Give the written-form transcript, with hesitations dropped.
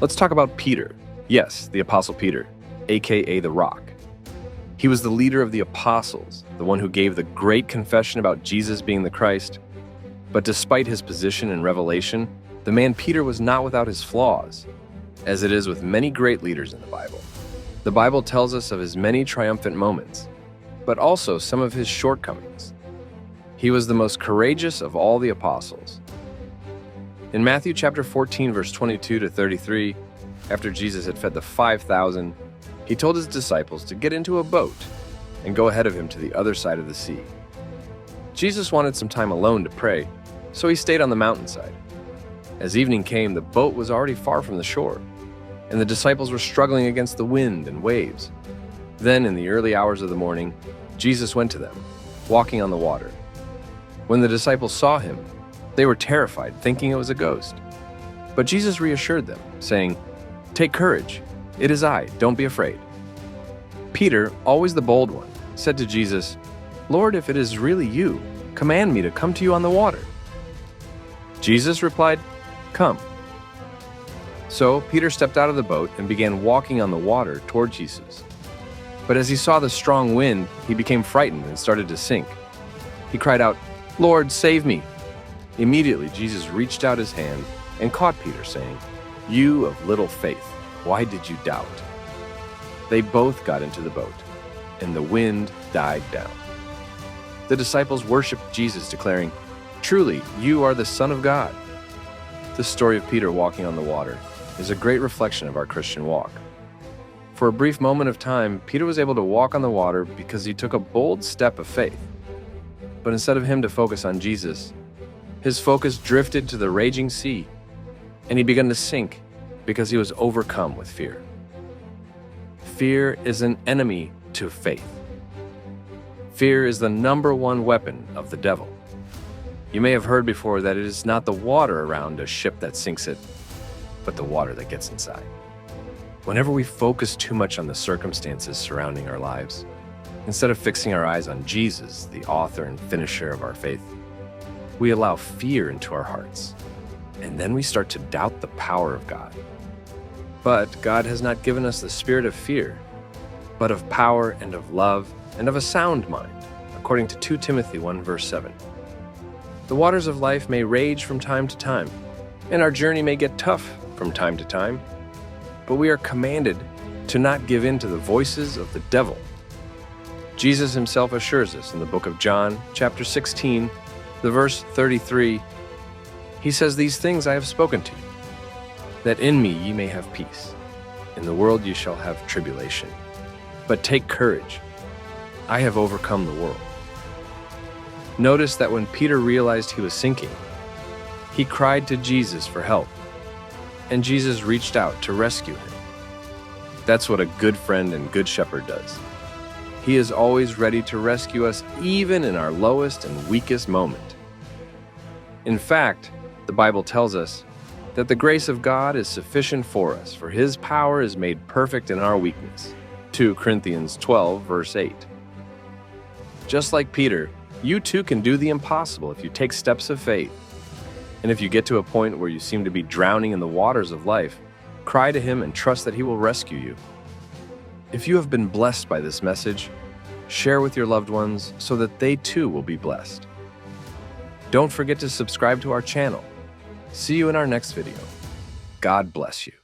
Let's talk about Peter. Yes, the Apostle Peter, aka the Rock. He was the leader of the apostles, the one who gave the great confession about Jesus being the Christ. But despite his position in Revelation, the man Peter was not without his flaws, as it is with many great leaders in the Bible. The Bible tells us of his many triumphant moments, but also some of his shortcomings. He was the most courageous of all the apostles. In Matthew chapter 14, verse 22 to 33, after Jesus had fed the 5,000, he told his disciples to get into a boat and go ahead of him to the other side of the sea. Jesus wanted some time alone to pray, so he stayed on the mountainside. As evening came, the boat was already far from the shore, and the disciples were struggling against the wind and waves. Then, in the early hours of the morning, Jesus went to them, walking on the water. When the disciples saw him, they were terrified, thinking it was a ghost. But Jesus reassured them, saying, "Take courage. It is I. Don't be afraid." Peter, always the bold one, said to Jesus, "Lord, if it is really you, command me to come to you on the water." Jesus replied, "Come." So Peter stepped out of the boat and began walking on the water toward Jesus. But as he saw the strong wind, he became frightened and started to sink. He cried out, "Lord, save me!" Immediately, Jesus reached out his hand and caught Peter, saying, "You of little faith, why did you doubt?" They both got into the boat, and the wind died down. The disciples worshiped Jesus, declaring, "Truly, you are the Son of God." The story of Peter walking on the water is a great reflection of our Christian walk. For a brief moment of time, Peter was able to walk on the water because he took a bold step of faith. But instead of him to focus on Jesus, his focus drifted to the raging sea, and he began to sink because he was overcome with fear. Fear is an enemy to faith. Fear is the number one weapon of the devil. You may have heard before that it is not the water around a ship that sinks it, but the water that gets inside. Whenever we focus too much on the circumstances surrounding our lives, instead of fixing our eyes on Jesus, the author and finisher of our faith, we allow fear into our hearts, and then we start to doubt the power of God. But God has not given us the spirit of fear, but of power and of love and of a sound mind, according to 2 Timothy 1 verse 7. The waters of life may rage from time to time, and our journey may get tough from time to time, but we are commanded to not give in to the voices of the devil. Jesus himself assures us in the book of John, chapter 16, the verse 33, he says, "These things I have spoken to you, that in me ye may have peace. In the world ye shall have tribulation. But take courage. I have overcome the world." Notice that when Peter realized he was sinking, he cried to Jesus for help, and Jesus reached out to rescue him. That's what a good friend and good shepherd does. He is always ready to rescue us, even in our lowest and weakest moment. In fact, the Bible tells us that the grace of God is sufficient for us, for his power is made perfect in our weakness. 2 Corinthians 12, verse 8. Just like Peter, you too can do the impossible if you take steps of faith. And if you get to a point where you seem to be drowning in the waters of life, cry to him and trust that he will rescue you. If you have been blessed by this message, share with your loved ones so that they too will be blessed. Don't forget to subscribe to our channel. See you in our next video. God bless you.